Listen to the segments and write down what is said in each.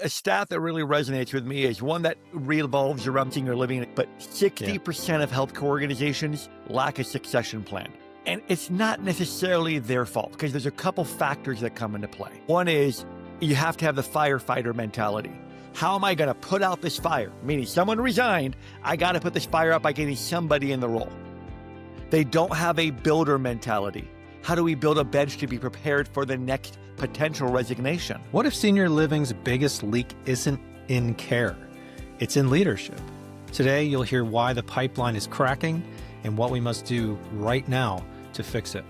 A stat that really resonates with me is one that revolves around senior living, but 60% of healthcare organizations lack a succession plan. And it's not necessarily their fault because there's a couple factors that come into play. One is you have to have the firefighter mentality. How am I going to put out this fire? Meaning someone resigned, I got to put this fire out by getting somebody in the role. They don't have a builder mentality. How do we build a bench to be prepared for the next potential resignation? What if senior living's biggest leak isn't in care? It's in leadership. Today, you'll hear why the pipeline is cracking and what we must do right now to fix it.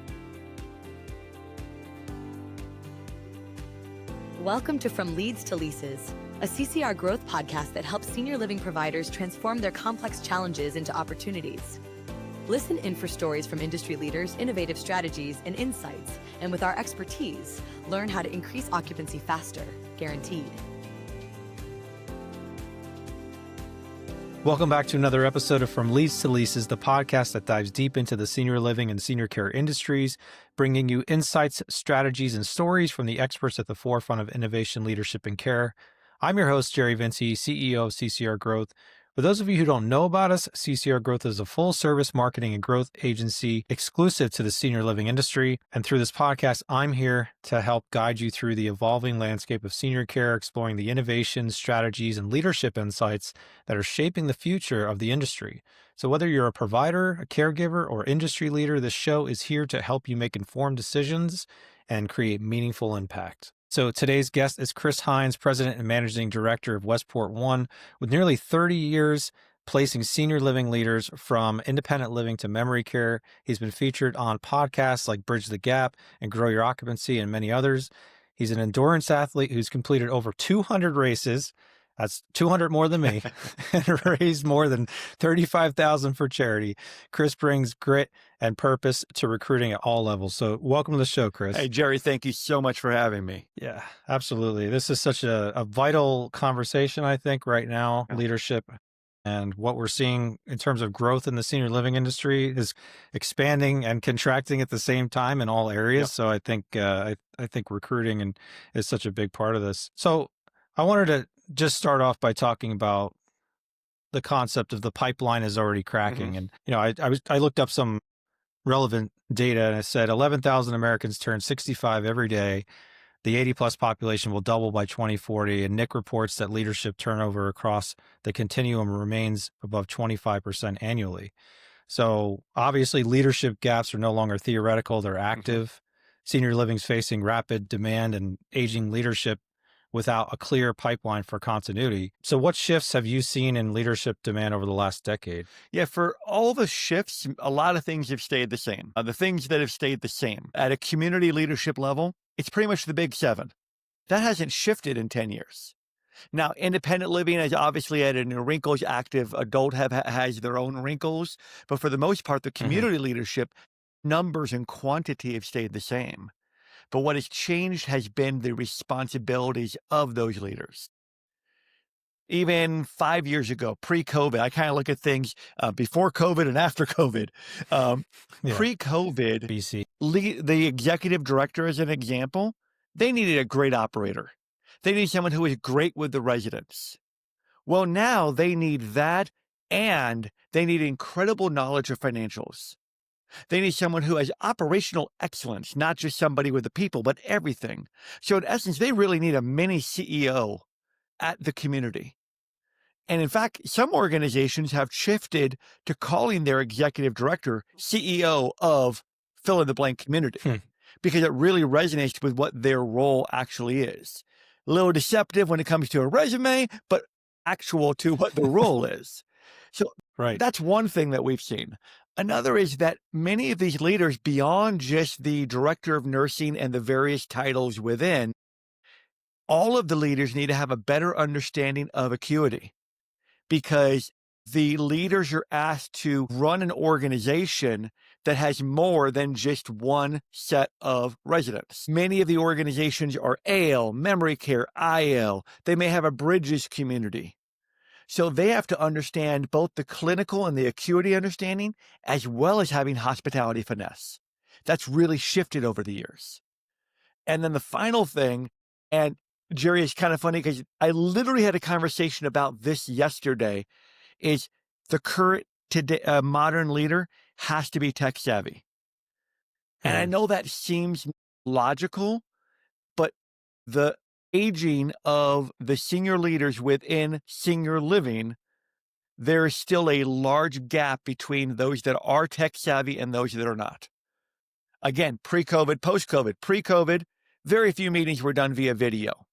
Welcome to From Leads to Leases, a CCR growth podcast that helps senior living providers transform their complex challenges into opportunities. Listen in for stories from industry leaders, innovative strategies, and insights. And with our expertise, learn how to increase occupancy faster, guaranteed. Welcome back to another episode of From Leads to Leases, the podcast that dives deep into the senior living and senior care industries, bringing you insights, strategies, and stories from the experts at the forefront of innovation, leadership, and care. I'm your host, Jerry Vinci, CEO of CCR Growth. For those of you who don't know about us, CCR Growth is a full-service marketing and growth agency exclusive to the senior living industry. And through this podcast, I'm here to help guide you through the evolving landscape of senior care, exploring the innovations, strategies, and leadership insights that are shaping the future of the industry. So whether you're a provider, a caregiver, or industry leader, this show is here to help you make informed decisions and create meaningful impact. So today's guest is Chris Heinz, President and Managing Director of Westport One, with nearly 30 years placing senior living leaders from independent living to memory care. He's been featured on podcasts like Bridge the Gap and Grow Your Occupancy and many others. He's an endurance athlete who's completed over 200 races. That's 200 more than me, and raised more than $35,000 for charity. Chris brings grit and purpose to recruiting at all levels. So welcome to the show, Chris. Hey, Jerry, thank you so much for having me. Yeah, absolutely. This is such a vital conversation, I think, right now, leadership. And what we're seeing in terms of growth in the senior living industry is expanding and contracting at the same time in all areas. Yep. So I think I think recruiting is such a big part of this. So I wanted to just start off by talking about the concept of the pipeline is already cracking. And, you know, I looked up some relevant data and it said 11,000 Americans turn 65 every day. The 80 plus population will double by 2040. And Nick reports that leadership turnover across the continuum remains above 25% annually. So obviously leadership gaps are no longer theoretical, they're active. Senior living's facing rapid demand and aging leadership without a clear pipeline for continuity. So what shifts have you seen in leadership demand over the last decade? Yeah, for all the shifts, a lot of things have stayed the same. The things that have stayed the same at a community leadership level, it's pretty much the big seven. That hasn't shifted in 10 years. Now, independent living has obviously added new wrinkles. Active adult has their own wrinkles. But for the most part, the community leadership numbers and quantity have stayed the same. But what has changed has been the responsibilities of those leaders. Even 5 years ago, pre-COVID, I kind of look at things before COVID and after COVID. Pre-COVID, BC. The executive director, as an example, they needed a great operator. They needed someone who was great with the residents. Well, now they need that, and they need incredible knowledge of financials. They need someone who has operational excellence, not just somebody with the people, but everything. So in essence, they really need a mini CEO at the community. And in fact, some organizations have shifted to calling their executive director CEO of fill-in-the-blank community because it really resonates with what their role actually is. A little deceptive when it comes to a resume, but actual to what the role is. So that's one thing that we've seen. Another is that many of these leaders, beyond just the director of nursing and the various titles within, all of the leaders need to have a better understanding of acuity because the leaders are asked to run an organization that has more than just one set of residents. Many of the organizations are AL, memory care, IL. They may have a bridges community. So they have to understand both the clinical and the acuity understanding, as well as having hospitality finesse. That's really shifted over the years. And then the final thing, and Jerry, it's kind of funny because I literally had a conversation about this yesterday. Is the current today modern leader has to be tech savvy, and I Mhm. know that seems logical, but the aging of the senior leaders within senior living, there is still a large gap between those that are tech savvy and those that are not. Again, pre-COVID, post-COVID. Pre-COVID, very few meetings were done via video.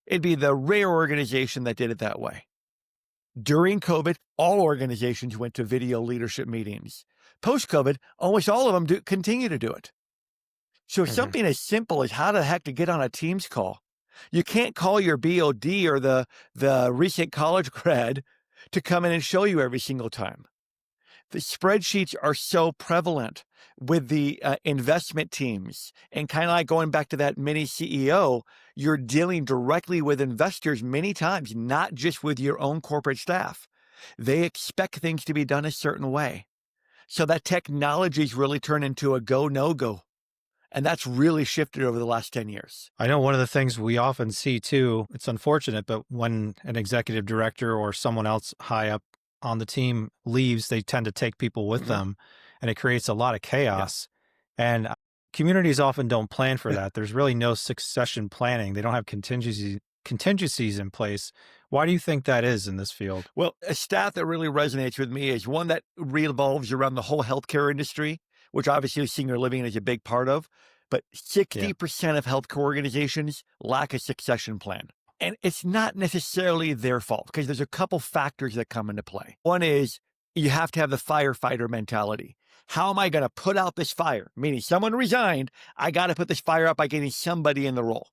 It'd be the rare organization that did it that way. During COVID, all organizations went to video leadership meetings. Post-COVID, almost all of them continue to do it. So Mhm. something as simple as how the heck to get on a Teams call. You can't call your BOD or the recent college grad to come in and show you every single time. The spreadsheets are so prevalent with the investment teams. And kind of like going back to that mini CEO, you're dealing directly with investors many times, not just with your own corporate staff. They expect things to be done a certain way. So that technology's really turned into a go, no go. And that's really shifted over the last 10 years. I know one of the things we often see too, it's unfortunate, but when an executive director or someone else high up on the team leaves, they tend to take people with Mhm. them, and it creates a lot of Yeah. chaos. And communities often don't plan for that. There's really no succession planning. They don't have contingencies in place. Why do you think that is in this field? Well, a stat that really resonates with me is one that revolves around the whole healthcare industry, which obviously senior living is a big part of. But Yeah. 60% of healthcare organizations lack a succession plan. And it's not necessarily their fault because there's a couple factors that come into play. One is you have to have the firefighter mentality. How am I going to put out this fire? Meaning someone resigned, I got to put this fire out by getting somebody in the role.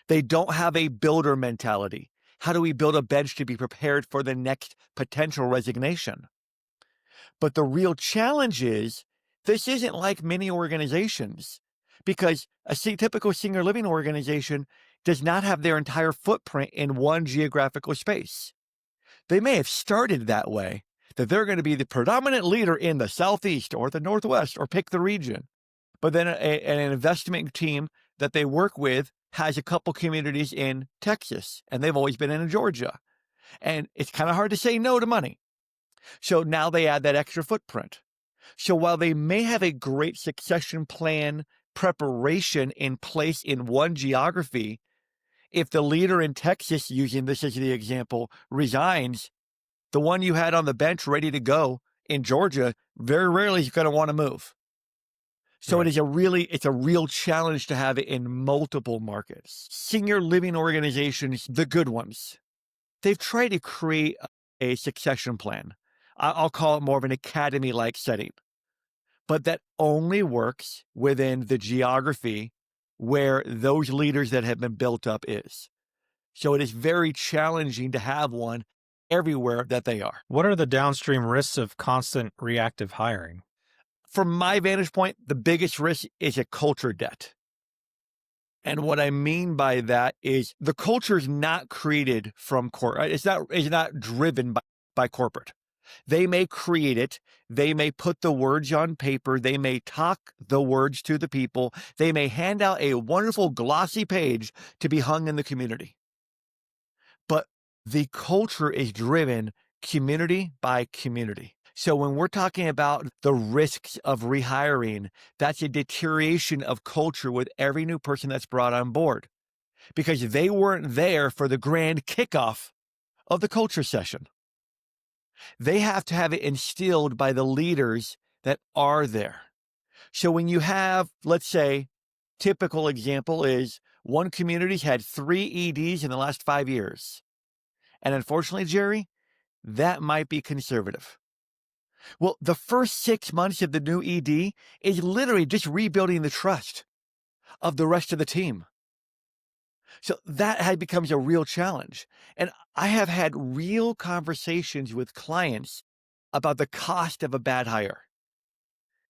They don't have a builder mentality. How do we build a bench to be prepared for the next potential resignation? But the real challenge is this isn't like many organizations because a typical senior living organization does not have their entire footprint in one geographical space. They may have started that way, that they're going to be the predominant leader in the Southeast or the Northwest or pick the region. But then an investment team that they work with has a couple communities in Texas, and they've always been in Georgia. And it's kind of hard to say no to money. So now they add that extra footprint. So while they may have a great succession plan preparation in place in one geography, if the leader in Texas, using this as the example, resigns, the one you had on the bench ready to go in Georgia, very rarely is going to want to move. So Right. it's a real challenge to have it in multiple markets. Senior living organizations, the good ones, they've tried to create a succession plan. I'll call it more of an academy-like setting, but that only works within the geography where those leaders that have been built up is. So it is very challenging to have one everywhere that they are. What are the downstream risks of constant reactive hiring? From my vantage point, the biggest risk is a culture debt. And what I mean by that is the culture is not created from corporate. It's not driven by corporate. They may create it. They may put the words on paper. They may talk the words to the people. They may hand out a wonderful glossy page to be hung in the community. But the culture is driven community by community. So when we're talking about the risks of rehiring, that's a deterioration of culture with every new person that's brought on board because they weren't there for the grand kickoff of the culture session. They have to have it instilled by the leaders that are there. So when you have, let's say, typical example is one community's had 3 EDs in the last 5 years. And unfortunately, Jerry, that might be conservative. Well, the first 6 months of the new ED is literally just rebuilding the trust of the rest of the team. So that becomes a real challenge. And I have had real conversations with clients about the cost of a bad hire.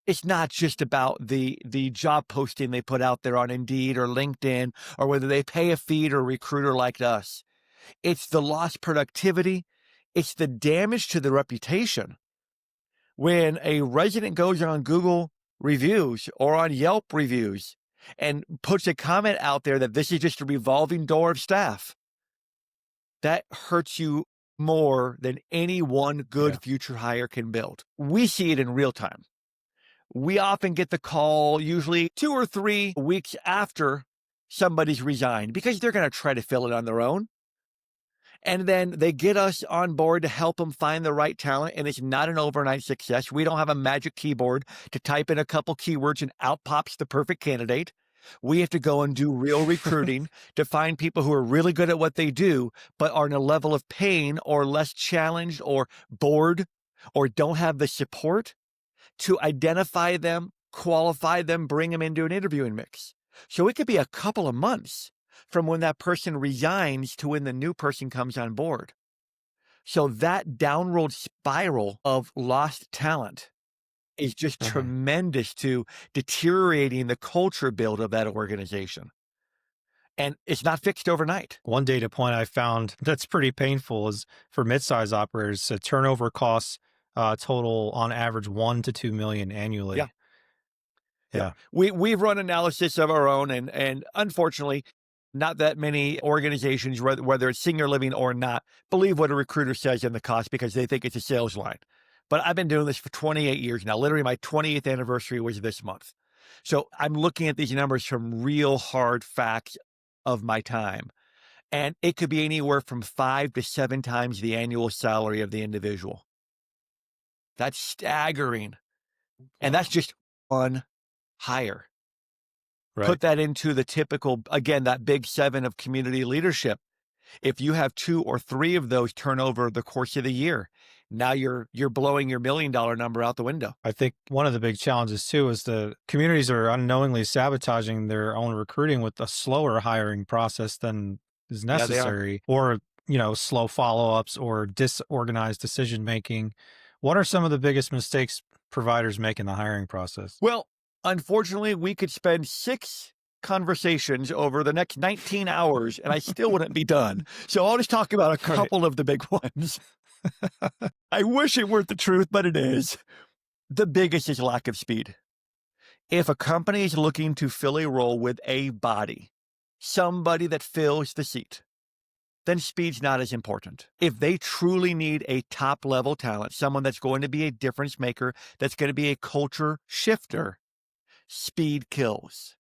It's not just about the job posting they put out there on Indeed or LinkedIn or whether they pay a fee to a recruiter like us. It's the lost productivity. It's the damage to the reputation. When a resident goes on Google reviews or on Yelp reviews and puts a comment out there that this is just a revolving door of staff, that hurts you more than any one good Yeah. future hire can build. We see it in real time. We often get the call usually 2 or 3 weeks after somebody's resigned because they're going to try to fill it on their own. And then they get us on board to help them find the right talent. And it's not an overnight success. We don't have a magic keyboard to type in a couple keywords and out pops the perfect candidate. We have to go and do real recruiting to find people who are really good at what they do, but are in a level of pain or less challenged or bored or don't have the support to identify them, qualify them, bring them into an interviewing mix. So it could be a couple of months from when that person resigns to when the new person comes on board. So that downward spiral of lost talent is just tremendous to deteriorating the culture build of that organization. And it's not fixed overnight. One data point I found that's pretty painful is for mid-size operators, turnover costs total on average 1 to 2 million annually. Yeah. Yeah. We've run analysis of our own, and unfortunately, not that many organizations, whether it's senior living or not, believe what a recruiter says in the cost because they think it's a sales line. But I've been doing this for 28 years now. Literally, my 28th anniversary was this month. So I'm looking at these numbers from real hard facts of my time. And it could be anywhere from 5 to 7 times the annual salary of the individual. That's staggering. And that's just one hire. Right. Put that into the typical, again, that big 7 of community leadership. If you have 2 or 3 of those turn over the course of the year, now you're blowing your $1 million number out the window. I think one of the big challenges too is the communities are unknowingly sabotaging their own recruiting with a slower hiring process than is Yeah, they are. necessary, or slow follow-ups or disorganized decision making. What are some of the biggest mistakes providers make in the hiring process? Well, unfortunately, we could spend 6 conversations over the next 19 hours and I still wouldn't be done. So I'll just talk about a couple of the big ones. I wish it weren't the truth, but it is. The biggest is lack of speed. If a company is looking to fill a role with a body, somebody that fills the seat, then speed's not as important. If they truly need a top level talent, someone that's going to be a difference maker, that's going to be a culture shifter, speed kills.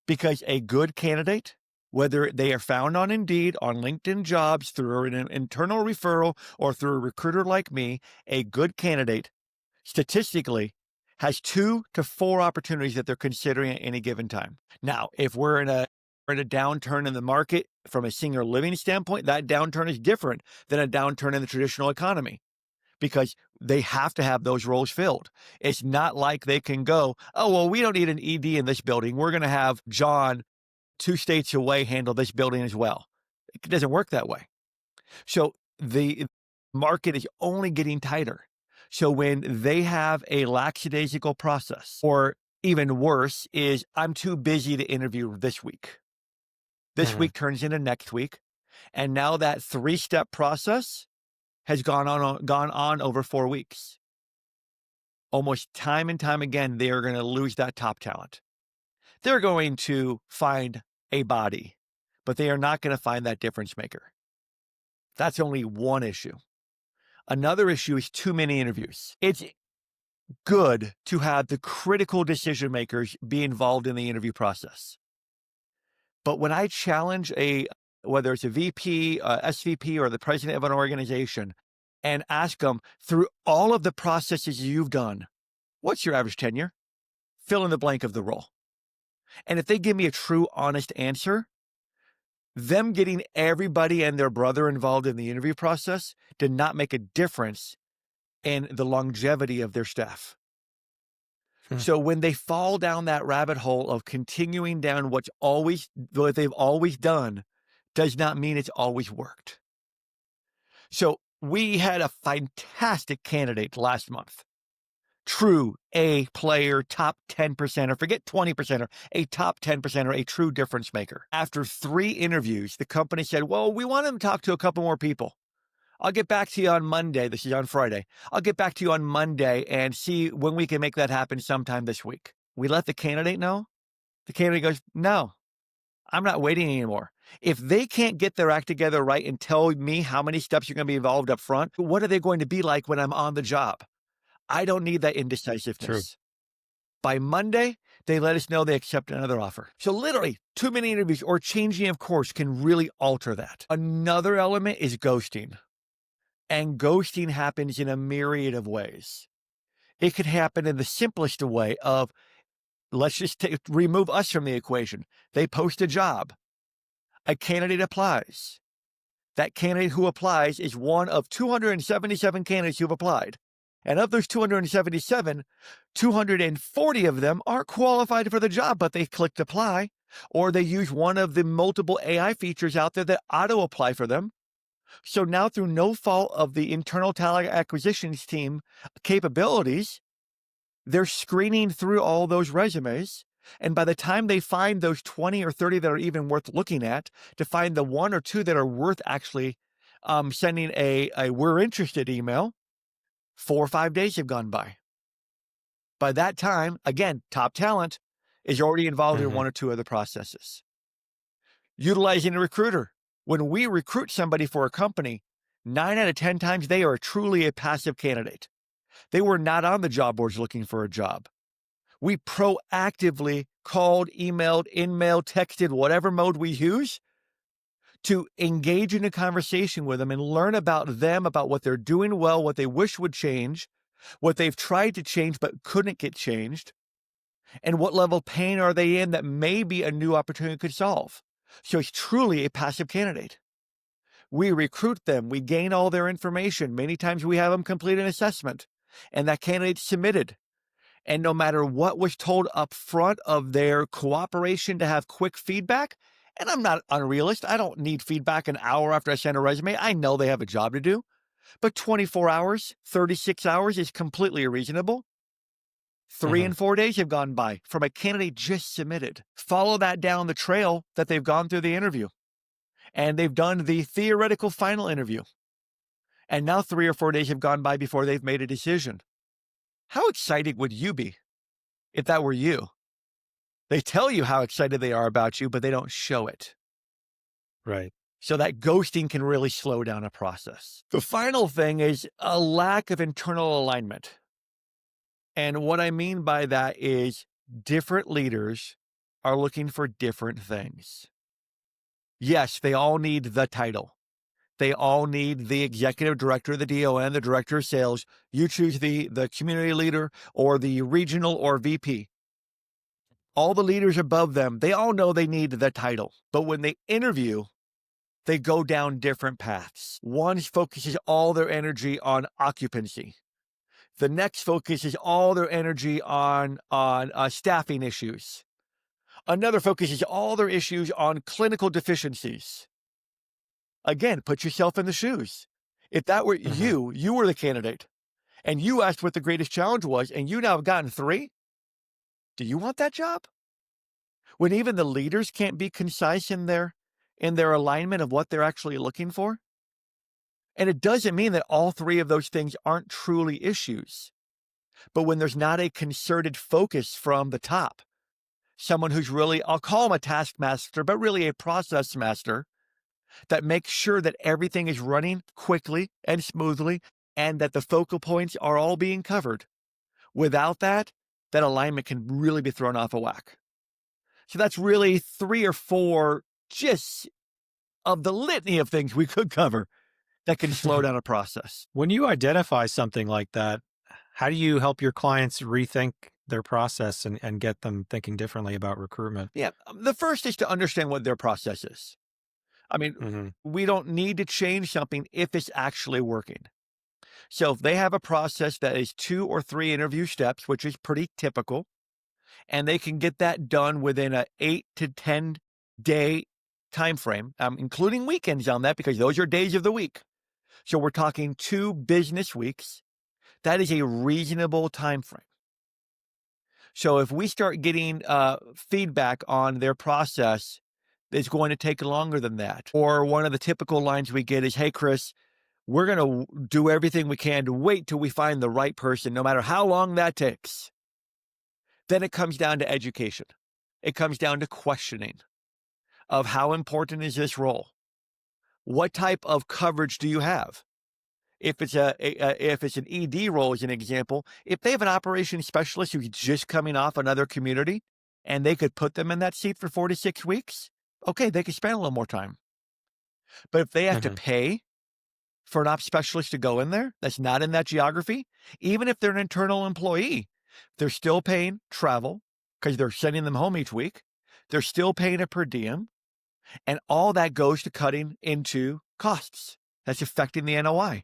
Because a good candidate, whether they are found on Indeed, on LinkedIn Jobs, through an internal referral, or through a recruiter like me, a good candidate statistically has 2 to 4 opportunities that they're considering at any given time. Now, if we're in a downturn in the market from a senior living standpoint, that downturn is different than a downturn in the traditional economy because they have to have those roles filled. It's not like they can go, oh, well, we don't need an ED in this building. We're going to have John 2 states away handle this building as well. It doesn't work that way. So the market is only getting tighter. So when they have a lackadaisical process, or even worse is I'm too busy to interview this week. This week turns into next week. And now that 3-step process has gone on over 4 weeks. Almost time and time again, they are going to lose that top talent. They're going to find a body, but they are not going to find that difference maker. That's only one issue. Another issue is too many interviews. It's good to have the critical decision makers be involved in the interview process. But when I challenge whether it's a VP, SVP, or the president of an organization, and ask them through all of the processes you've done, what's your average tenure? Fill in the blank of the role. And if they give me a true, honest answer, them getting everybody and their brother involved in the interview process did not make a difference in the longevity of their staff. So when they fall down that rabbit hole of continuing down what they've always done, does not mean it's always worked. So we had a fantastic candidate last month. True A player, top 10%, or forget 20%, a top 10%, a true difference maker. After 3 interviews, the company said, well, we want him to talk to a couple more people. I'll get back to you on Monday. This is on Friday. I'll get back to you on Monday and see when we can make that happen sometime this week. We let the candidate know. The candidate goes, no, I'm not waiting anymore. If they can't get their act together right and tell me how many steps are going to be involved up front, what are they going to be like when I'm on the job? I don't need that True. indecisiveness. By Monday, they let us know they accept another offer. So literally, too many interviews or changing of course can really alter that. Another element is ghosting. And ghosting happens in a myriad of ways. It could happen in the simplest way of, let's just remove us from the equation. They post a job. A candidate applies. That candidate who applies is one of 277 candidates who've applied. And of those 277, 240 of them aren't qualified for the job, but they clicked apply, or they use one of the multiple AI features out there that auto apply for them. So now, through no fault of the internal talent acquisitions team capabilities, they're screening through all those resumes. And by the time they find those 20 or 30 that are even worth looking at, to find the one or two that are worth actually sending a we're interested email, 4 or 5 days have gone by. By that time, again, top talent is already involved in one or two other processes. Utilizing a recruiter. When we recruit somebody for a company, 9 out of 10 times they are truly a passive candidate. They were not on the job boards looking for a job. We proactively called, emailed, in-mail, texted, whatever mode we use, to engage in a conversation with them and learn about them, about what they're doing well, what they wish would change, what they've tried to change but couldn't get changed, and what level of pain are they in that maybe a new opportunity could solve. So it's truly a passive candidate. We recruit them. We gain all their information. Many times we have them complete an assessment, and that candidate's submitted. And no matter what was told up front of their cooperation to have quick feedback, and I'm not unrealist, I don't need feedback an hour after I send a resume. I know they have a job to do, but 24 hours, 36 hours is completely reasonable. 3 and 4 days have gone by from a candidate just submitted. Follow that down the trail that they've gone through the interview, and they've done the theoretical final interview. And now 3 or 4 days have gone by before they've made a decision. How excited would you be if that were you? They tell you how excited they are about you, but they don't show it. Right. So that ghosting can really slow down a process. The final thing is a lack of internal alignment. And what I mean by that is different leaders are looking for different things. Yes, they all need the title. They all need the executive director, the DON, the director of sales. You choose the community leader or the regional or VP. All the leaders above them, they all know they need the title. But when they interview, they go down different paths. One focuses all their energy on occupancy. The next focuses all their energy on staffing issues. Another focuses all their issues on clinical deficiencies. Again, put yourself in the shoes. If that were you were the candidate, and you asked what the greatest challenge was, and you now have gotten 3, do you want that job? When even the leaders can't be concise in their alignment of what they're actually looking for? And it doesn't mean that all 3 of those things aren't truly issues. But when there's not a concerted focus from the top, someone who's really, I'll call him a taskmaster, but really a process master, that makes sure that everything is running quickly and smoothly and that the focal points are all being covered. Without that, that alignment can really be thrown off a whack. So that's really 3 or 4 just of the litany of things we could cover that can slow down a process. When you identify something like that, how do you help your clients rethink their process and get them thinking differently about recruitment? Yeah, the first is to understand what their process is. I mean, we don't need to change something if it's actually working. So if they have a process that is 2 or 3 interview steps, which is pretty typical, and they can get that done within a 8 to 10 day time frame, including weekends on that, because those are days of the week. So we're talking 2 business weeks. That is a reasonable time frame. So if we start getting feedback on their process, it's going to take longer than that. Or one of the typical lines we get is, hey, Chris, we're going to do everything we can to wait till we find the right person, no matter how long that takes. Then it comes down to education. It comes down to questioning of how important is this role? What type of coverage do you have? If it's if it's an ED role, as an example, if they have an operations specialist who's just coming off another community and they could put them in that seat for 4 to 6 weeks, okay, they could spend a little more time. But if they have to Mhm. pay for an ops specialist to go in there that's not in that geography, even if they're an internal employee, they're still paying travel because they're sending them home each week. They're still paying a per diem, and all that goes to cutting into costs. That's affecting the NOI.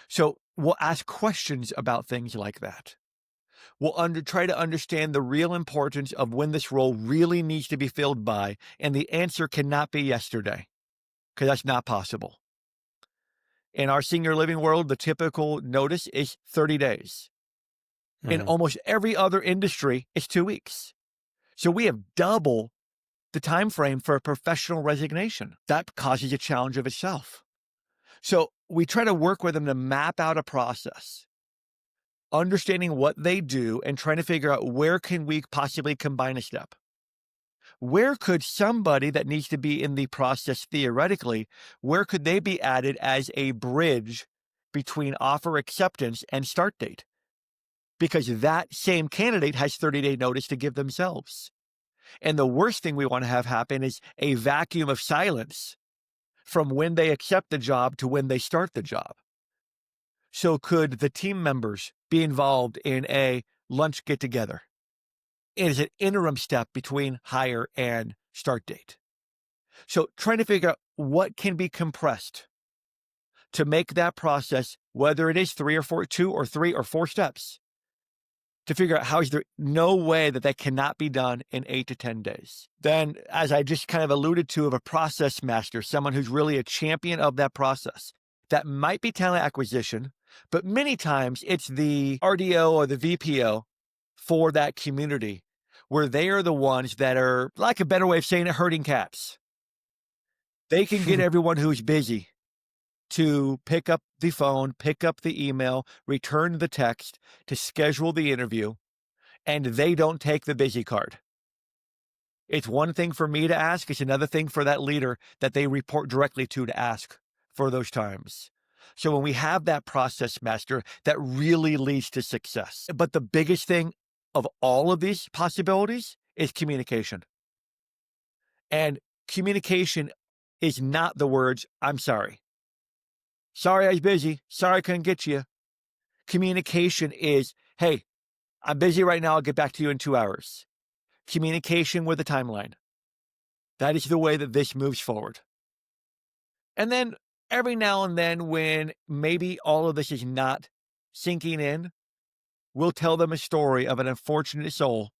So we'll ask questions about things like that. We'll try to understand the real importance of when this role really needs to be filled by, and the answer cannot be yesterday, because that's not possible. In our senior living world, the typical notice is 30 days. In Mhm. almost every other industry, it's 2 weeks. So we have double the time frame for a professional resignation. That causes a challenge of itself. So we try to work with them to map out a process, understanding what they do and trying to figure out where can we possibly combine a step. Where could somebody that needs to be in the process theoretically, where could they be added as a bridge between offer acceptance and start date? Because that same candidate has 30-day notice to give themselves. And the worst thing we want to have happen is a vacuum of silence from when they accept the job to when they start the job. So could the team members be involved in a lunch get together? It is an interim step between hire and start date. So trying to figure out what can be compressed to make that process, whether it is 2 or 3 or 4 steps, to figure out how is there no way that cannot be done in 8 to 10 days. Then, as I just kind of alluded to, of a process master, someone who's really a champion of that process. That might be talent acquisition, but many times it's the RDO or the VPO for that community, where they are the ones that are, like a better way of saying it, herding cats. They can get everyone who's busy to pick up the phone, pick up the email, return the text, to schedule the interview, and they don't take the busy card. It's one thing for me to ask, it's another thing for that leader that they report directly to ask for those times. So when we have that process master, that really leads to success. But the biggest thing of all of these possibilities is communication. And communication is not the words, "I'm sorry. Sorry, I was busy. Sorry, I couldn't get you." Communication is, "Hey, I'm busy right now. I'll get back to you in 2 hours." Communication with a timeline. That is the way that this moves forward. And then every now and then, when maybe all of this is not sinking in, we'll tell them a story of an unfortunate soul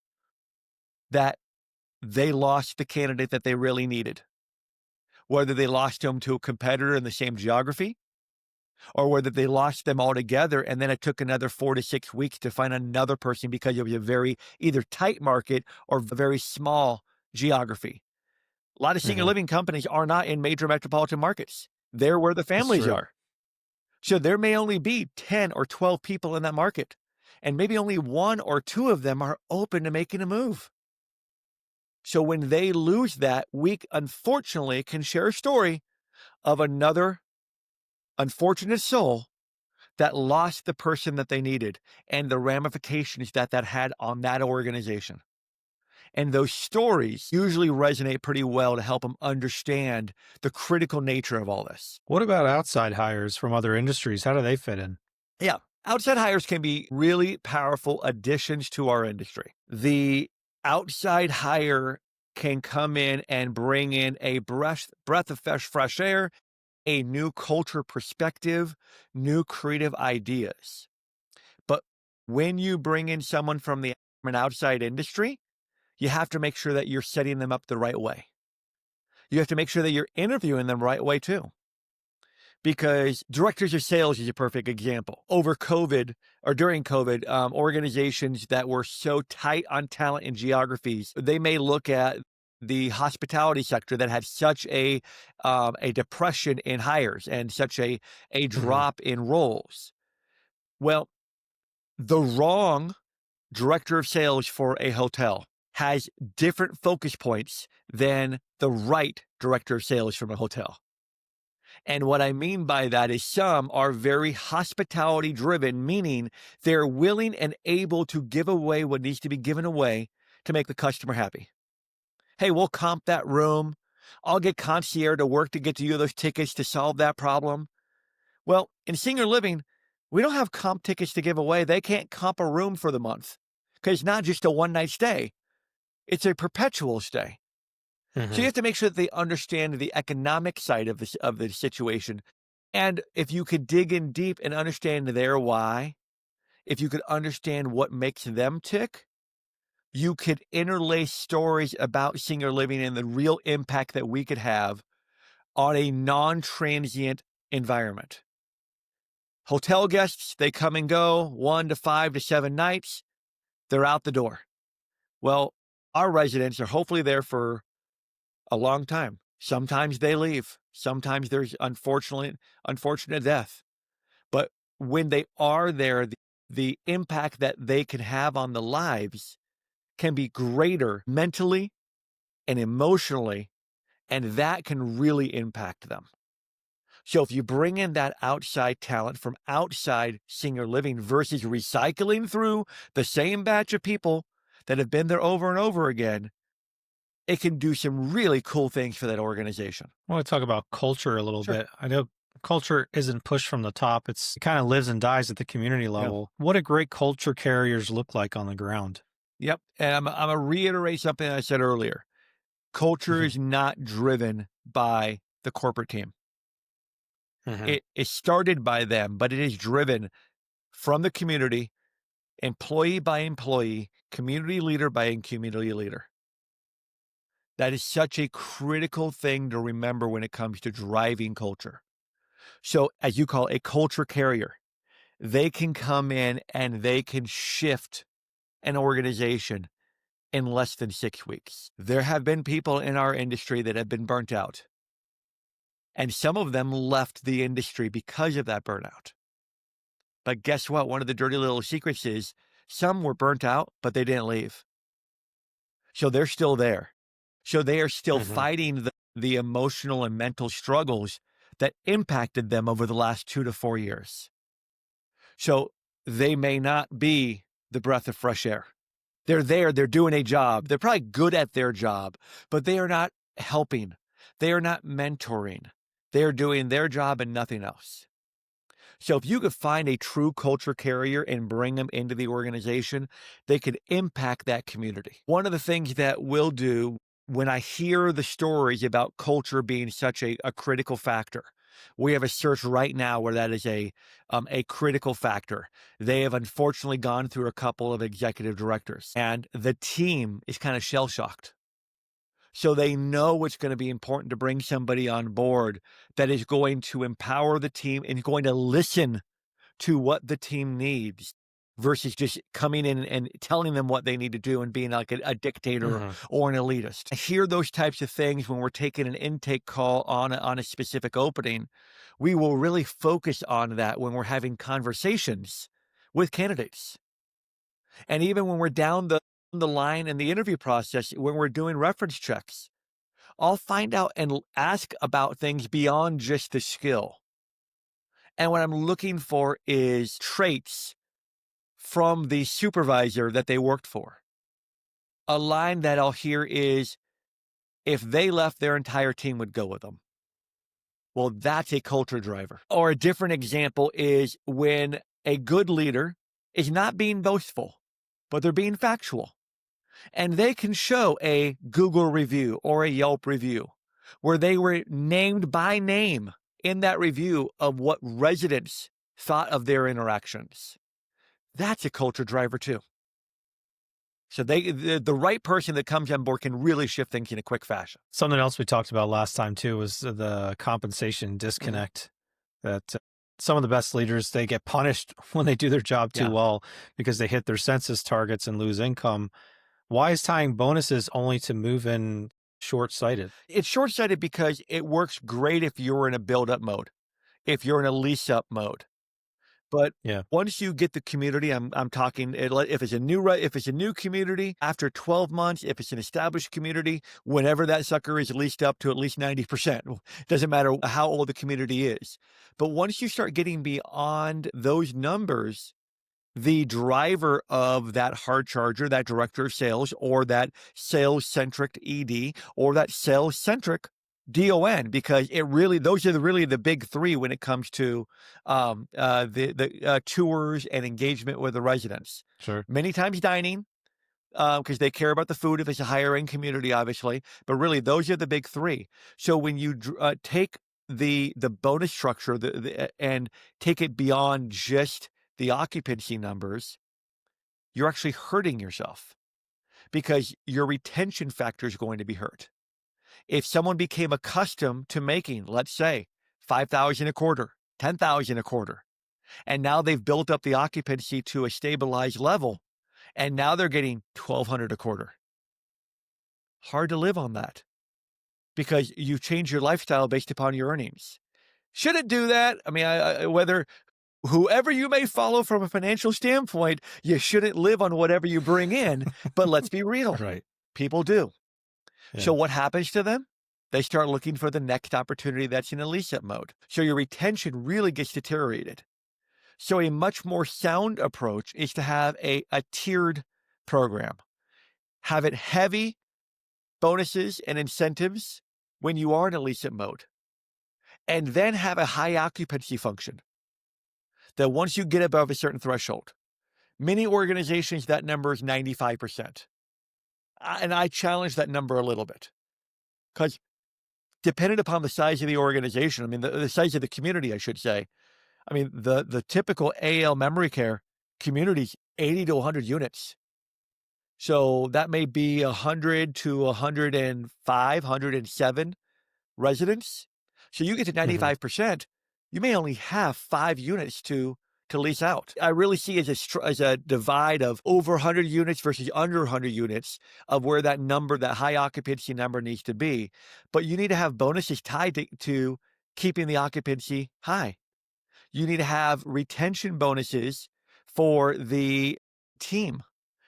that they lost the candidate that they really needed. Whether they lost him to a competitor in the same geography, or whether they lost them altogether and then it took another 4 to 6 weeks to find another person because it was a very either tight market or very small geography. A lot of senior Mhm. living companies are not in major metropolitan markets. They're where the That's families true. are. So there may only be 10 or 12 people in that market, and maybe only 1 or 2 of them are open to making a move. So when they lose that, we unfortunately can share a story of another unfortunate soul that lost the person that they needed and the ramifications that had on that organization. And those stories usually resonate pretty well to help them understand the critical nature of all this. What about outside hires from other industries? How do they fit in? Yeah, outside hires can be really powerful additions to our industry. The outside hire can come in and bring in a breath of fresh air, a new culture perspective, new creative ideas. But when you bring in someone from an outside industry, you have to make sure that you're setting them up the right way. You have to make sure that you're interviewing them the right way too. Because directors of sales is a perfect example. Over COVID or during COVID, organizations that were so tight on talent and geographies, they may look at the hospitality sector that had such a depression in hires and such a Mhm. drop in roles. Well, the wrong director of sales for a hotel has different focus points than the right director of sales from a hotel. And what I mean by that is some are very hospitality driven, meaning they're willing and able to give away what needs to be given away to make the customer happy. Hey, we'll comp that room. I'll get concierge to work to get to you those tickets to solve that problem. Well, in senior living, we don't have comp tickets to give away. They can't comp a room for the month because it's not just a one night stay, it's a perpetual stay. So you have to make sure that they understand the economic side of the situation. And if you could dig in deep and understand their why, if you could understand what makes them tick, you could interlace stories about senior living and the real impact that we could have on a non-transient environment. Hotel guests, they come and go 1 to 5 to 7 nights. They're out the door. Well, our residents are hopefully there for a long time. Sometimes they leave. Sometimes there's unfortunate death. But when they are there, the impact that they can have on the lives can be greater mentally and emotionally, and that can really impact them. So if you bring in that outside talent from outside senior living versus recycling through the same batch of people that have been there over and over again, it can do some really cool things for that organization. I want to talk about culture a little Sure. bit. I know culture isn't pushed from the top. It kind of lives and dies at the community level. What do great culture carriers look like on the ground? Yep. And I'm going to reiterate something I said earlier. Culture is not driven by the corporate team. It is started by them, but it is driven from the community, employee by employee, community leader by community leader. That is such a critical thing to remember when it comes to driving culture. So, as you call it, a culture carrier, they can come in and they can shift an organization in less than 6 weeks. There have been people in our industry that have been burnt out, and some of them left the industry because of that burnout. But guess what? One of the dirty little secrets is some were burnt out, but they didn't leave. So they're still there. So they are still fighting the emotional and mental struggles that impacted them over the last 2 to 4 years. So they may not be the breath of fresh air. They're there, they're doing a job. They're probably good at their job, but they are not helping. They are not mentoring. They are doing their job and nothing else. So if you could find a true culture carrier and bring them into the organization, they could impact that community. One of the things that we'll do when I hear the stories about culture being such a critical factor, we have a search right now where that is a critical factor. They have unfortunately gone through a couple of executive directors, and the team is kind of shell-shocked. So they know it's going to be important to bring somebody on board that is going to empower the team and going to listen to what the team needs versus just coming in and telling them what they need to do and being like a dictator or an elitist. I hear those types of things when we're taking an intake call on a specific opening. We will really focus on that when we're having conversations with candidates. And even when we're down the line in the interview process, when we're doing reference checks, I'll find out and ask about things beyond just the skill. And what I'm looking for is traits from the supervisor that they worked for. A line that I'll hear is, if they left, their entire team would go with them. Well, that's a culture driver. Or a different example is when a good leader is not being boastful, but they're being factual. And they can show a Google review or a Yelp review where they were named by name in that review of what residents thought of their interactions. That's a culture driver too. So the right person that comes on board can really shift things in a quick fashion. Something else we talked about last time too was the compensation disconnect. That some of the best leaders, they get punished when they do their job too well because they hit their census targets and lose income. Why is tying bonuses only to move in short-sighted? It's short-sighted because it works great if you're in a build-up mode, if you're in a lease-up mode. But Yeah. once you get the community, I'm talking if it's a new community after 12 months, if it's an established community, whenever that sucker is leased up to at least 90%, doesn't matter how old the community is. But once you start getting beyond those numbers, the driver of that hard charger, that director of sales, or that sales-centric ED, or that sales-centric DON, because those are really the big three when it comes to the tours and engagement with the residents. Sure. Many times dining, because they care about the food if it's a higher end community, obviously. But really, those are the big three. So when you take the bonus structure and take it beyond just the occupancy numbers, you're actually hurting yourself because your retention factor is going to be hurt. If someone became accustomed to making, let's say, 5,000 a quarter, 10,000 a quarter, and now they've built up the occupancy to a stabilized level, and now they're getting 1,200 a quarter. Hard to live on that because you change your lifestyle based upon your earnings. Should it do that? I mean, whether whoever you may follow from a financial standpoint, you shouldn't live on whatever you bring in. But let's be real. Right. People do. Yeah. So what happens to them? They start looking for the next opportunity that's in a lease-up mode. So your retention really gets deteriorated. So a much more sound approach is to have a tiered program. Have it heavy bonuses and incentives when you are in a lease-up mode. And then have a high occupancy function that once you get above a certain threshold, many organizations, that number is 95%. And I challenge that number a little bit because depending upon the size of the organization, I mean, the size of the community, I should say, I mean, the typical AL memory care community is 80 to 100 units. So that may be 100 to 105, 107 residents. So you get to 95%, you may only have 5 units to lease out. I really see as a divide of over 100 units versus under 100 units of where that number, that high occupancy number needs to be. But you need to have bonuses tied to keeping the occupancy high. You need to have retention bonuses for the team.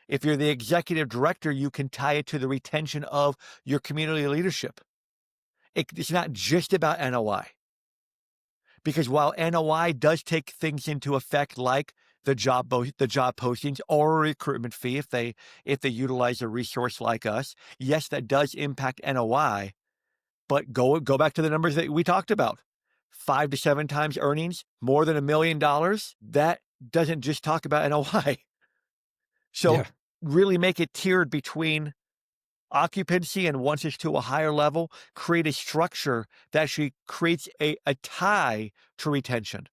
If you're the executive director, you can tie it to the retention of your community leadership. It's not just about NOI. Because while NOI does take things into effect like the job postings or a recruitment fee if they utilize a resource like us, yes, that does impact NOI. But go back to the numbers that we talked about. 5 to 7 times earnings, more than $1 million. That doesn't just talk about NOI. So really make it tiered between occupancy, and once it's to a higher level, create a structure that actually creates a tie to retention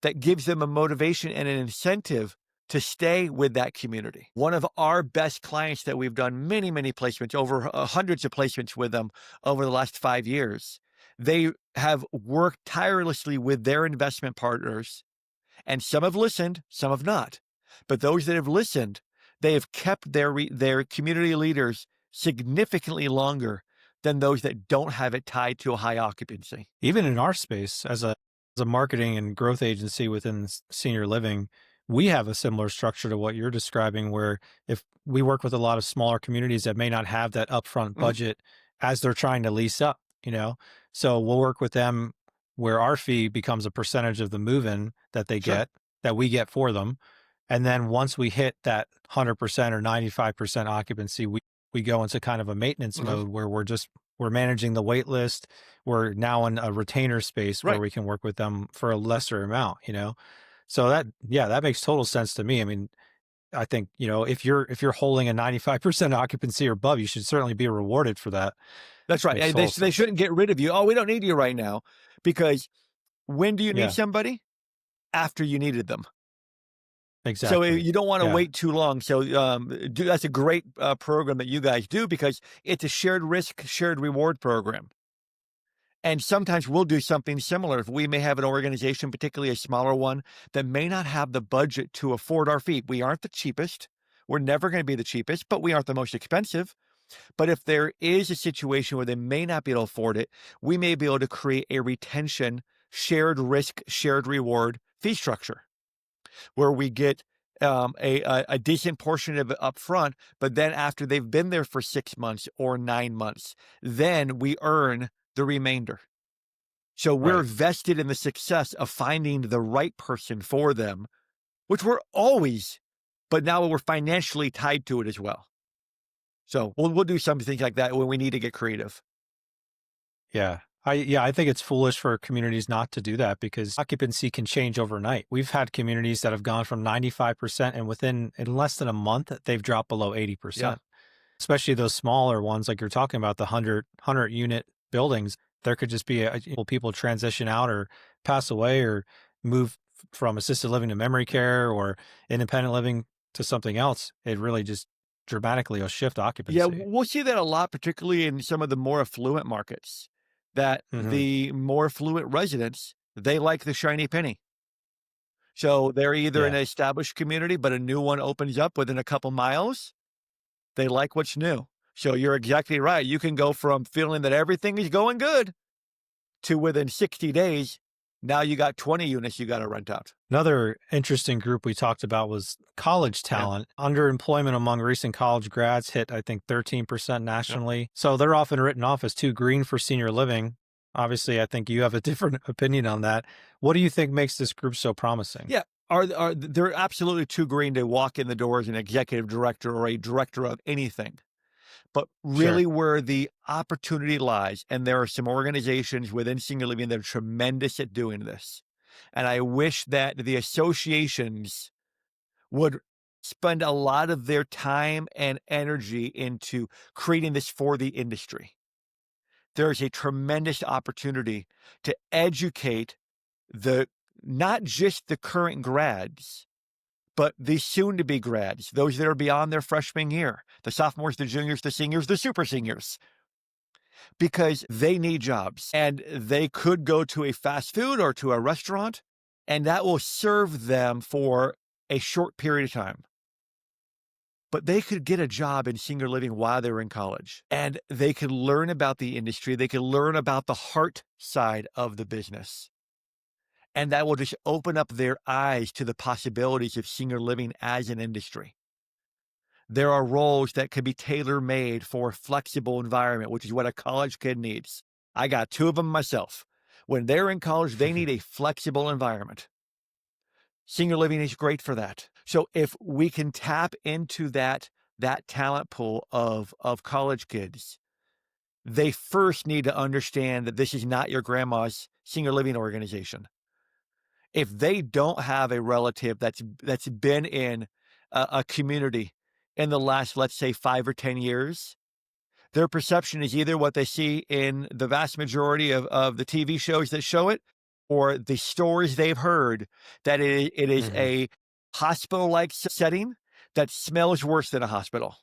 that gives them a motivation and an incentive to stay with that community. One of our best clients that we've done many, many placements, over hundreds of placements with them over the last 5 years, they have worked tirelessly with their investment partners, and some have listened, some have not. But those that have listened, they have kept their community leaders significantly longer than those that don't have it tied to a high occupancy. Even in our space, as a marketing and growth agency within senior living, we have a similar structure to what you're describing, where if we work with a lot of smaller communities that may not have that upfront budget as they're trying to lease up, so we'll work with them where our fee becomes a percentage of the move-in that they get, that we get for them. And then once we hit that 100% or 95% occupancy, we go into kind of a maintenance mode where we're managing the wait list. We're now in a retainer space where we can work with them for a lesser amount, So that makes total sense to me. I mean, I think, if you're holding a 95% occupancy or above, you should certainly be rewarded for that. That's right. And they shouldn't get rid of you. Oh, we don't need you right now. Because when do you need somebody? After you needed them. Exactly. So you don't want to wait too long. So that's a great program that you guys do, because it's a shared risk, shared reward program. And sometimes we'll do something similar. If we may have an organization, particularly a smaller one, that may not have the budget to afford our fee. We aren't the cheapest. We're never going to be the cheapest, but we aren't the most expensive. But if there is a situation where they may not be able to afford it, we may be able to create a retention, shared risk, shared reward fee structure. where we get a decent portion of it up front, but then after they've been there for 6 months or 9 months, then we earn the remainder. So we're Right. vested in the success of finding the right person for them, which we're always, but now we're financially tied to it as well. So we'll do some things like that when we need to get creative. Yeah. I think it's foolish for communities not to do that because occupancy can change overnight. We've had communities that have gone from 95% and in less than a month, they've dropped below Yeah. 80%. Especially those smaller ones like you're talking about, the 100 unit buildings. There could just be people transition out or pass away or move from assisted living to memory care or independent living to something else. It really just dramatically will shift Yeah, occupancy. we'll see that a lot, particularly in some of the more affluent markets, that Hmm. the more affluent residents, they like the shiny penny. So they're either in Yeah. an established community, but a new one opens up within a couple miles. They like what's new. So you're exactly right. You can go from feeling that everything is going good to within 60 days, now you got 20 units you got to rent out. Another interesting group we talked about was college Yeah. talent. Underemployment among recent college grads hit, I think, 13% Yep. nationally. So they're often written off as too green for senior living. Obviously, I think you have a different opinion on that. What do you think makes this group so promising? Yeah. Are they're absolutely too green to walk in the door as an executive director or a director of anything. But Sure. really where the opportunity lies, and there are some organizations within senior living that are tremendous at doing this. And I wish that the associations would spend a lot of their time and energy into creating this for the industry. There's a tremendous opportunity to educate the not just the current grads, but the soon to be grads, those that are beyond their freshman year, the sophomores, the juniors, the seniors, the super seniors, because they need jobs and they could go to a fast food or to a restaurant, and that will serve them for a short period of time. But they could get a job in senior living while they're in college, and they could learn about the industry. They could learn about the heart side of the business. And that will just open up their eyes to the possibilities of senior living as an industry. There are roles that could be tailor-made for a flexible environment, which is what a college kid needs. I got 2 of them myself. When they're in college, they need a flexible environment. Senior living is great for that. So if we can tap into that talent pool of college kids, they first need to understand that this is not your grandma's senior living organization. If they don't have a relative that's been in a community in the last, let's say, 5 or 10 years, their perception is either what they see in the vast majority of the TV shows that show it, or the stories they've heard that it is Hmm. a hospital-like setting that smells worse than a hospital.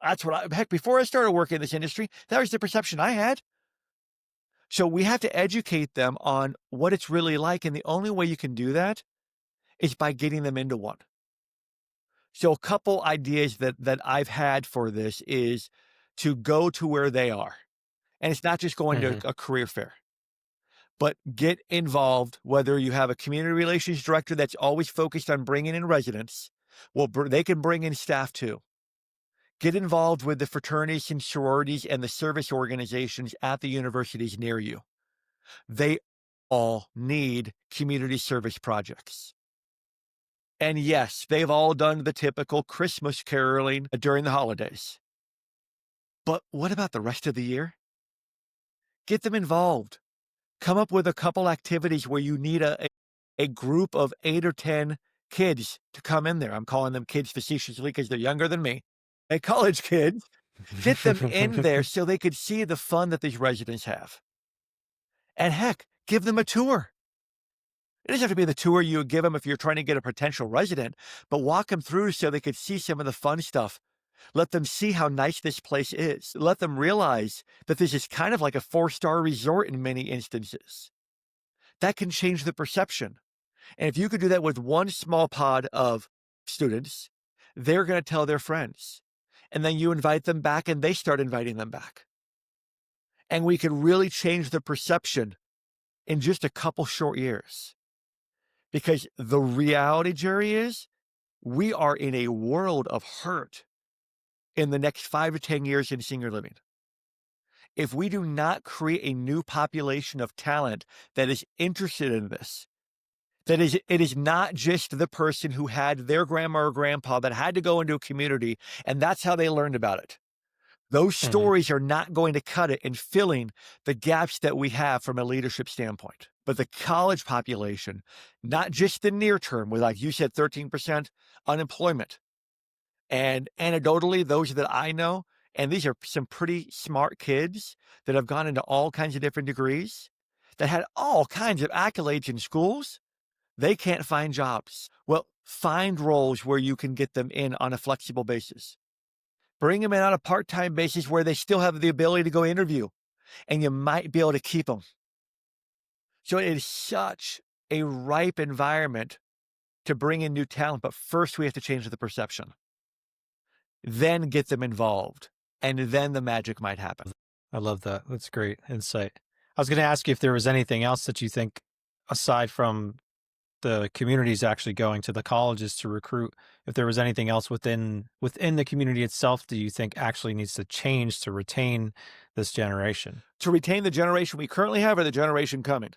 That's what heck, before I started working in this industry, that was the perception I had. So we have to educate them on what it's really like, and the only way you can do that is by getting them into one. So a couple ideas that I've had for this is to go to where they are. And it's not just going to Hmm. a career fair, but get involved, whether you have a community relations director that's always focused on bringing in residents. Well, they can bring in staff too. Get involved with the fraternities and sororities and the service organizations at the universities near you. They all need community service projects. And yes, they've all done the typical Christmas caroling during the holidays. But what about the rest of the year? Get them involved. Come up with a couple activities where you need a group of 8 or 10 kids to come in there. I'm calling them kids facetiously because they're younger than me. A college kids, get them in there so they could see the fun that these residents have. And heck, give them a tour. It doesn't have to be the tour you would give them if you're trying to get a potential resident, but walk them through so they could see some of the fun stuff. Let them see how nice this place is. Let them realize that this is kind of like a 4-star resort in many instances. That can change the perception. And if you could do that with one small pod of students, they're going to tell their friends. And then you invite them back and they start inviting them back. And we can really change the perception in just a couple short years. Because the reality, Jerry, is we are in a world of hurt in the next 5 to 10 years in senior living. If we do not create a new population of talent that is interested in this, it is not just the person who had their grandma or grandpa that had to go into a community and that's how they learned about it. Those Mhm. stories are not going to cut it in filling the gaps that we have from a leadership standpoint. But the college population, not just the near term, with, like you said, 13% unemployment. And anecdotally, those that I know, and these are some pretty smart kids that have gone into all kinds of different degrees, that had all kinds of accolades in schools, they can't find jobs. Well, find roles where you can get them in on a flexible basis. Bring them in on a part-time basis where they still have the ability to go interview, and you might be able to keep them. So it is such a ripe environment to bring in new talent, but first we have to change the perception. Then get them involved, and then the magic might happen. I love that. That's great insight. I was going to ask you if there was anything else that you think, aside from the communities actually going to the colleges to recruit, if there was anything else within the community itself that you think actually needs to change to retain this generation? To retain the generation we currently have or the generation coming?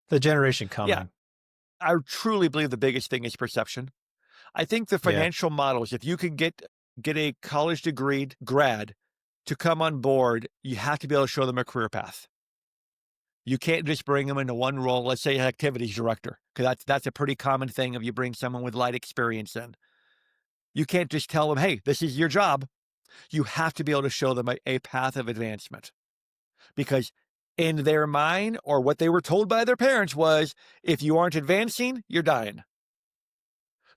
The generation Yeah. coming. I truly believe the biggest thing is perception. I think the Yeah. financial models, if you can get a college degree grad to come on board, you have to be able to show them a career path. You can't just bring them into one role, let's say activities director, because that's a pretty common thing if you bring someone with light experience in. You can't just tell them, hey, this is your job. You have to be able to show them a path of advancement. Because in their mind, or what they were told by their parents was, if you aren't advancing, you're dying.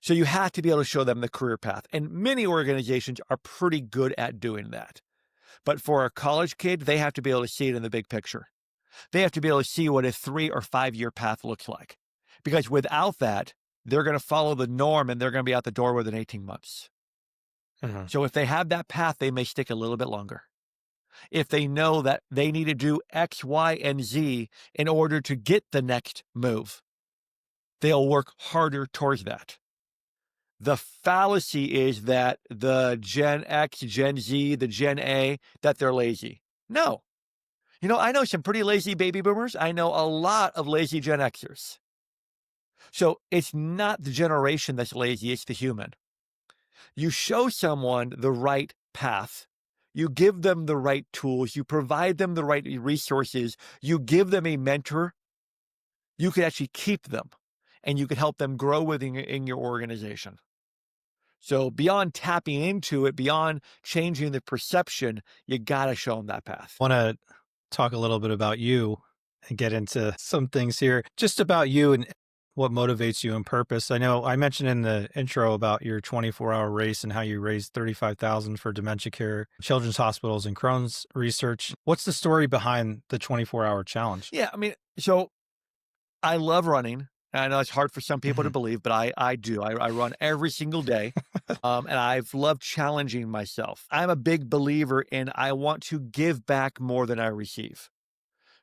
So you have to be able to show them the career path. And many organizations are pretty good at doing that. But for a college kid, they have to be able to see it in the big picture. They have to be able to see what a 3 or 5 year path looks like. Because without that, they're going to follow the norm and they're going to be out the door within 18 months. Mhm. So if they have that path, they may stick a little bit longer. If they know that they need to do X, Y, and Z in order to get the next move, they'll work harder towards that. The fallacy is that the Gen X, Gen Z, the Gen A, that they're lazy. No. I know some pretty lazy baby boomers. I know a lot of lazy Gen Xers. So it's not the generation that's lazy, it's the human. You show someone the right path. You give them the right tools. You provide them the right resources. You give them a mentor. You could actually keep them and you could help them grow within your organization. So beyond tapping into it, beyond changing the perception, you got to show them that path. I want to talk a little bit about you and get into some things here, just about you and what motivates you and purpose. I know I mentioned in the intro about your 24-hour race and how you raised $35,000 for dementia care, children's hospitals, and Crohn's research. What's the story behind the 24-hour challenge? Yeah, so I love running. I know it's hard for some people to believe, but I do. I run every single day, and I've loved challenging myself. I'm a big believer in I want to give back more than I receive.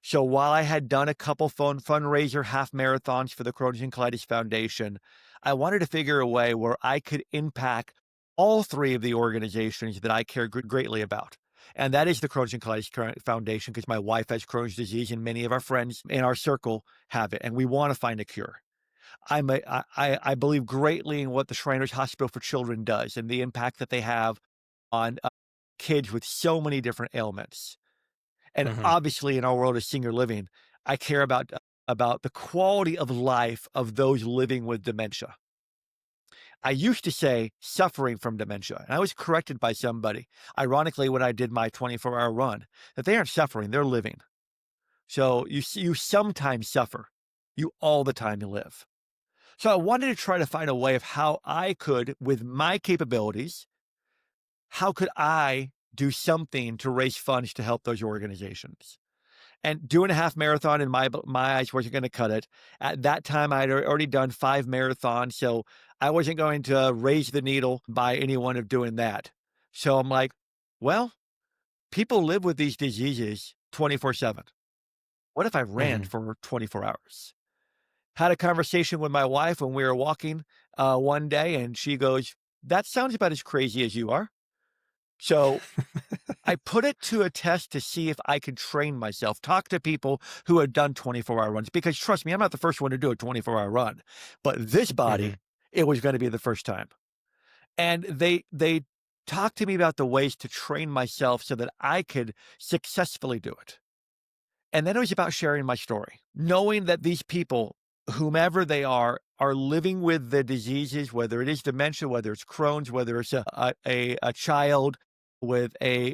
So while I had done a couple fundraiser half marathons for the Crohn's and Colitis Foundation, I wanted to figure a way where I could impact all three of the organizations that I care greatly about. And that is the Crohn's and Colitis Foundation, because my wife has Crohn's disease and many of our friends in our circle have it, and we want to find a cure. I believe greatly in what the Shriners Hospital for Children does and the impact that they have on kids with so many different ailments. And obviously, in our world of senior living, I care about the quality of life of those living with dementia. I used to say suffering from dementia, and I was corrected by somebody, ironically, when I did my 24-hour run, that they aren't suffering, they're living. So you sometimes suffer. You all the time live. So I wanted to try to find a way of how I could, with my capabilities, how could I do something to raise funds to help those organizations? And doing a half marathon in my eyes wasn't going to cut it. At that time, I had already done 5 marathons, so I wasn't going to raise the needle by anyone of doing that. So I'm like, well, people live with these diseases 24/7. What if I ran for 24 hours? Had a conversation with my wife when we were walking one day, and she goes, "That sounds about as crazy as you are." So I put it to a test to see if I could train myself, talk to people who had done 24-hour runs, because trust me, I'm not the first one to do a 24-hour run, but this Hmm. body, it was going to be the first time. And they talked to me about the ways to train myself so that I could successfully do it. And then it was about sharing my story, knowing that these people, whomever they are living with the diseases, whether it is dementia, whether it's Crohn's, whether it's a child with a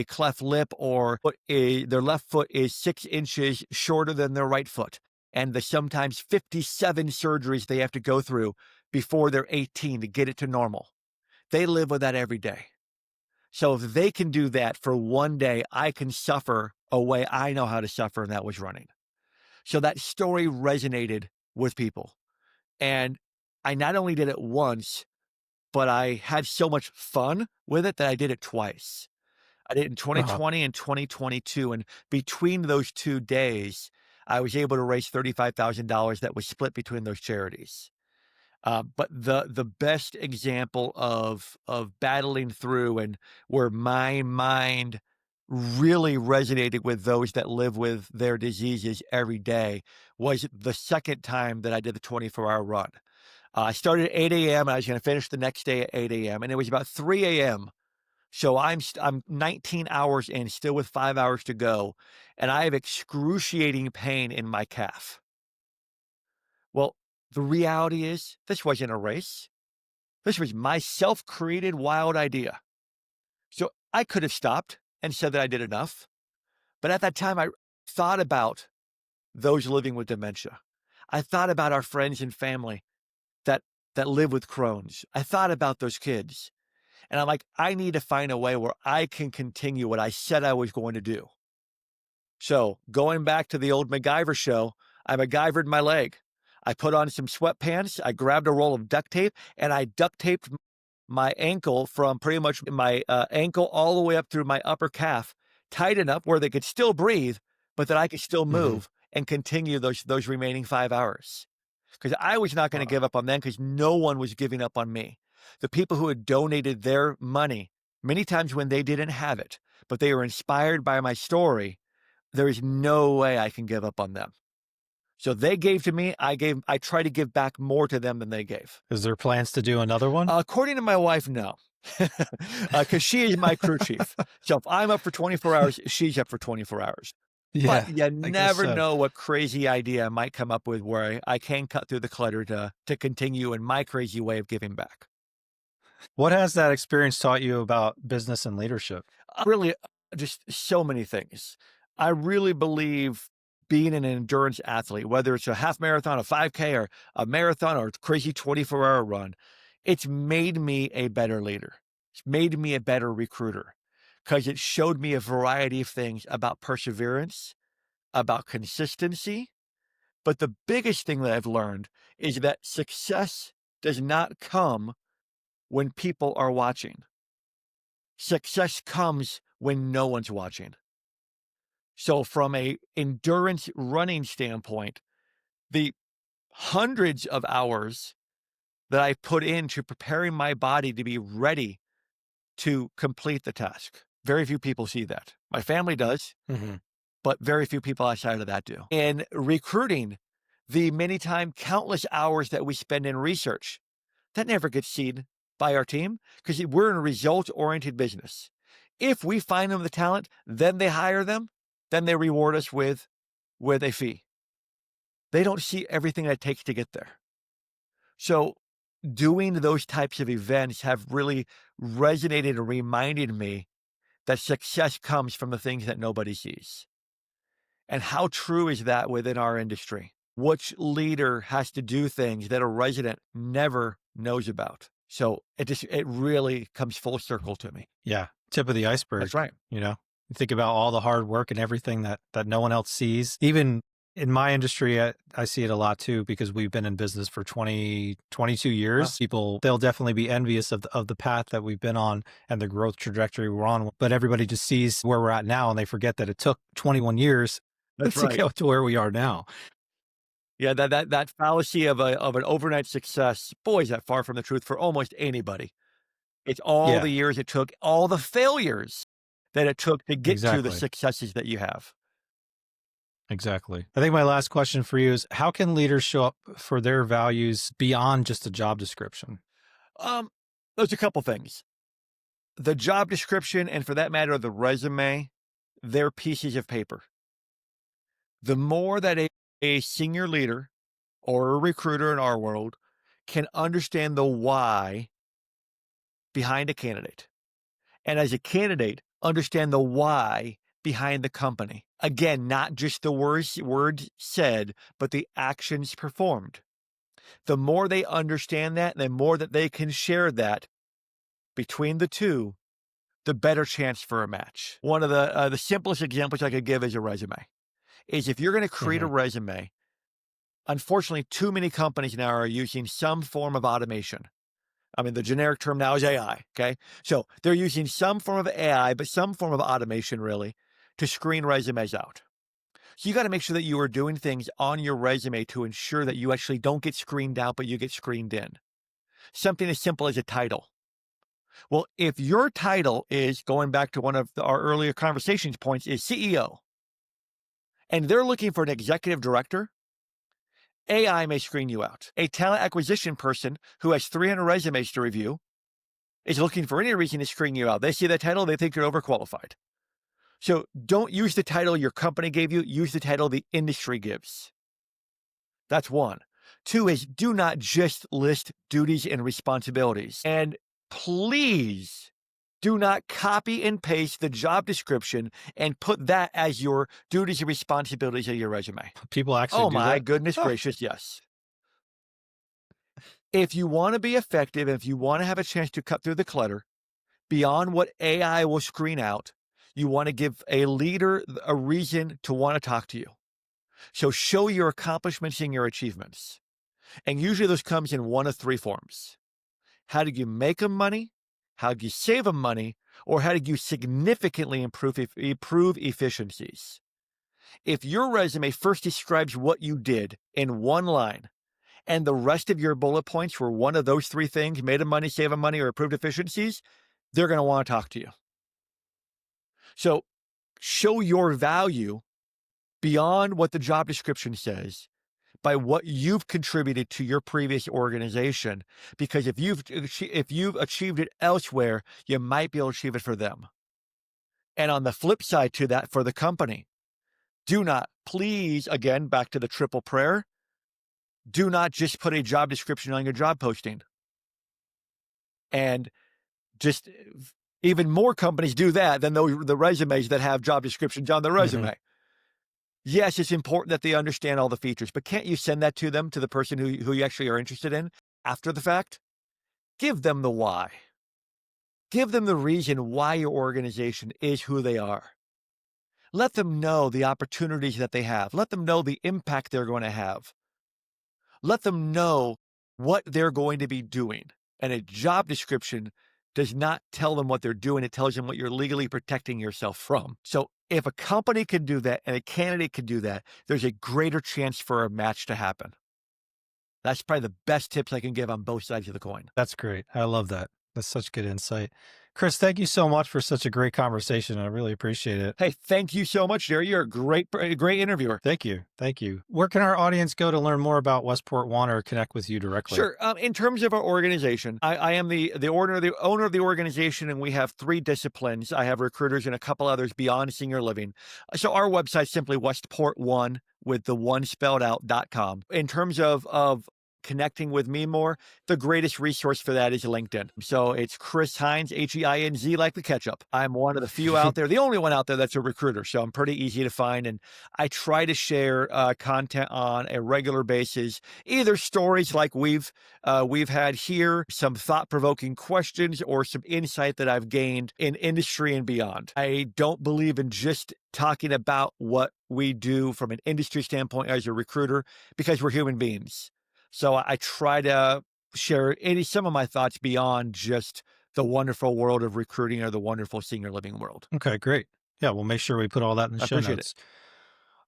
cleft lip, or their left foot is 6 inches shorter than their right foot, and the sometimes 57 surgeries they have to go through before they're 18 to get it to normal. They live with that every day. So if they can do that for one day, I can suffer a way I know how to suffer, and that was running. So that story resonated with people. And I not only did it once, but I had so much fun with it that I did it twice. I did it in Uh-huh. 2020 and 2022. And between those 2 days, I was able to raise $35,000 that was split between those charities. But the best example of battling through, and where my mind really resonated with those that live with their diseases every day, was the second time that I did the 24-hour run. I started at 8 a.m. and I was going to finish the next day at 8 a.m. and it was about 3 a.m. So I'm 19 hours in, still with 5 hours to go, and I have excruciating pain in my calf. Well, the reality is this wasn't a race. This was my self-created wild idea. So I could have stopped and said that I did enough. But at that time, I thought about those living with dementia. I thought about our friends and family that that live with Crohn's. I thought about those kids. And I'm like, I need to find a way where I can continue what I said I was going to do. So going back to the old MacGyver show, I MacGyvered my leg. I put on some sweatpants, I grabbed a roll of duct tape, and I duct taped my ankle from pretty much my ankle all the way up through my upper calf, tight enough where they could still breathe, but that I could still Hmm. move and continue those remaining 5 hours. Because I was not going to Wow. give up on them, because no one was giving up on me. The people who had donated their money, many times when they didn't have it, but they were inspired by my story, there is no way I can give up on them. So they gave to me, I try to give back more to them than they gave. Is there plans to do another one? According to my wife, no. Because she is my crew chief. So if I'm up for 24 hours, she's up for 24 hours. But Yeah, you I guess never so. know what crazy idea I might come up with where I can cut through the clutter to continue in my crazy way of giving back. What has that experience taught you about business and leadership? Really, just so many things. I really believe being an endurance athlete, whether it's a half marathon, a 5K, or a marathon, or a crazy 24-hour run, it's made me a better leader. It's made me a better recruiter, because it showed me a variety of things about perseverance, about consistency. But the biggest thing that I've learned is that success does not come when people are watching. Success comes when no one's watching. So from a endurance running standpoint, the hundreds of hours that I put into preparing my body to be ready to complete the task, very few people see that. My family does, Hmm. but very few people outside of that do. In recruiting, the many time countless hours that we spend in research, that never gets seen by our team, because we're in a result-oriented business. If we find them the talent, then they hire them, then they reward us with a fee. They don't see everything that it takes to get there. So doing those types of events have really resonated and reminded me that success comes from the things that nobody sees. And how true is that within our industry? Which leader has to do things that a resident never knows about? So it really comes full circle to me. Yeah, tip of the That's iceberg, right. you know? You think about all the hard work and everything that no one else sees. Even in my industry, I see it a lot too, because we've been in business for 22 Wow. years. People, they'll definitely be envious of the path that we've been on and the growth trajectory we're on. But everybody just sees where we're at now and they forget that it took 21 years That's to right. get to where we are now. Yeah, that fallacy of an overnight success, boy, is that far from the truth for almost anybody. It's all Yeah, the years it took, all the failures that it took to get to the exactly. successes that you have. Exactly. I think my last question for you is how can leaders show up for their values beyond just a job description? Um, there's a couple things. The job description, and for that matter, the resume, they're pieces of paper. The more that a senior leader or a recruiter in our world can understand the why behind a candidate, and as a candidate, understand the why behind the company. Again, not just the words said, but the actions performed. The more they understand that, the more that they can share that between the two, the better chance for a match. One of the simplest examples I could give is a resume. Is if you're going to create a Hmm. resume, unfortunately, too many companies now are using some form of automation. I mean, the generic term now is AI. Okay. So they're using some form of AI, but some form of automation really to screen resumes out. So you got to make sure that you are doing things on your resume to ensure that you actually don't get screened out, but you get screened in. Something as simple as a title. Well, if your title is going back to one of our earlier conversations points is CEO, and they're looking for an executive director, AI may screen you out. A talent acquisition person who has 300 resumes to review is looking for any reason to screen you out. They see that title, they think you're overqualified. So don't use the title your company gave you, use the title the industry gives. That's one. Two is do not just list duties and responsibilities. And please do not copy and paste the job description and put that as your duties and responsibilities of your resume. People actually Oh do my that? goodness Huh. gracious, yes. If you want to be effective, if you want to have a chance to cut through the clutter, beyond what AI will screen out, you want to give a leader a reason to want to talk to you. So show your accomplishments and your achievements. And usually those comes in one of three forms. How did you make them money? How did you save them money? Or how did you significantly improve efficiencies? If your resume first describes what you did in one line, and the rest of your bullet points were one of those three things, made them money, save them money, or improved efficiencies, they're going to want to talk to you. So show your value beyond what the job description says by what you've contributed to your previous organization. Because if you've achieved it elsewhere, you might be able to achieve it for them. And on the flip side to that, for the company, do not, please, again, back to the triple prayer, do not just put a job description on your job posting. And just even more companies do that than the resumes that have job descriptions on the Hmm. resume. Yes, it's important that they understand all the features, but can't you send that to them, to the person who you actually are interested in after the fact? Give them the why. Give them the reason why your organization is who they are. Let them know the opportunities that they have. Let them know the impact they're going to have. Let them know what they're going to be doing. And a job description does not tell them what they're doing. It tells them what you're legally protecting yourself from. So if a company can do that and a candidate can do that, there's a greater chance for a match to happen. That's probably the best tips I can give on both sides of the coin. That's great. I love that. That's such good insight. Chris, thank you so much for such a great conversation. I really appreciate it. Hey, thank you so much, Jerry. You're a great interviewer. Thank you. Thank you. Where can our audience go to learn more about Westport One or connect with you directly? Sure. In terms of our organization, I am the owner of the organization, and we have three disciplines. I have recruiters and a couple others beyond senior living. So our website's simply Westport One with the one spelled out.com. In terms of connecting with me more, the greatest resource for that is LinkedIn. So it's Chris Heinz, Heinz, like the ketchup. I'm one of the few out there, the only one out there that's a recruiter. So I'm pretty easy to find. And I try to share content on a regular basis, either stories like we've had here, some thought-provoking questions, or some insight that I've gained in industry and beyond. I don't believe in just talking about what we do from an industry standpoint as a recruiter, because we're human beings. So I try to share some of my thoughts beyond just the wonderful world of recruiting or the wonderful senior living world. Okay, great. Yeah, we'll make sure we put all that in the I show appreciate it. notes.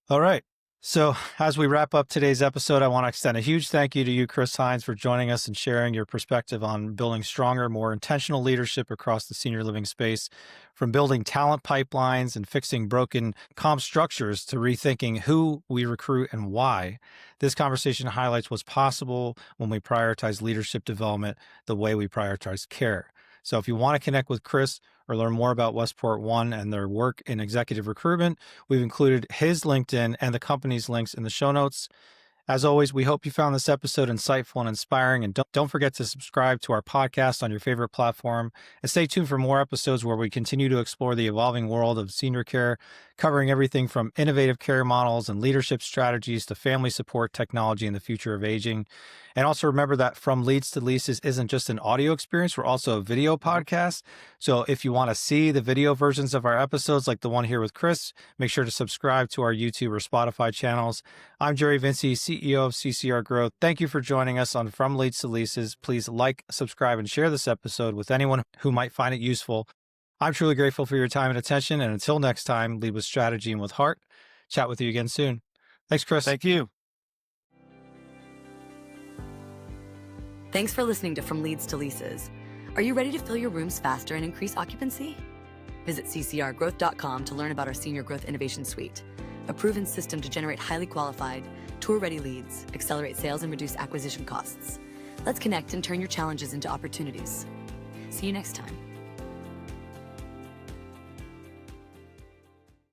All right. So, as we wrap up today's episode, I want to extend a huge thank you to you, Chris Heinz, for joining us and sharing your perspective on building stronger, more intentional leadership across the senior living space. From building talent pipelines and fixing broken comp structures to rethinking who we recruit and why, this conversation highlights what's possible when we prioritize leadership development the way we prioritize care. So, if you want to connect with Chris or learn more about Westport One and their work in executive recruitment, we've included his LinkedIn and the company's links in the show notes. As always, we hope you found this episode insightful and inspiring, and don't forget to subscribe to our podcast on your favorite platform, and stay tuned for more episodes where we continue to explore the evolving world of senior care, covering everything from innovative care models and leadership strategies to family support technology and the future of aging. And also remember that From Leads to Leases isn't just an audio experience, we're also a video podcast. So if you want to see the video versions of our episodes like the one here with Chris, make sure to subscribe to our YouTube or Spotify channels. I'm Jerry Vinci, CEO of CCR Growth. Thank you for joining us on From Leads to Leases. Please like, subscribe, and share this episode with anyone who might find it useful. I'm truly grateful for your time and attention. And until next time, lead with strategy and with heart. Chat with you again soon. Thanks, Chris. Thank you. Thanks for listening to From Leads to Leases. Are you ready to fill your rooms faster and increase occupancy? Visit ccrgrowth.com to learn about our Senior Growth Innovation Suite, a proven system to generate highly qualified, tour-ready leads, accelerate sales, and reduce acquisition costs. Let's connect and turn your challenges into opportunities. See you next time.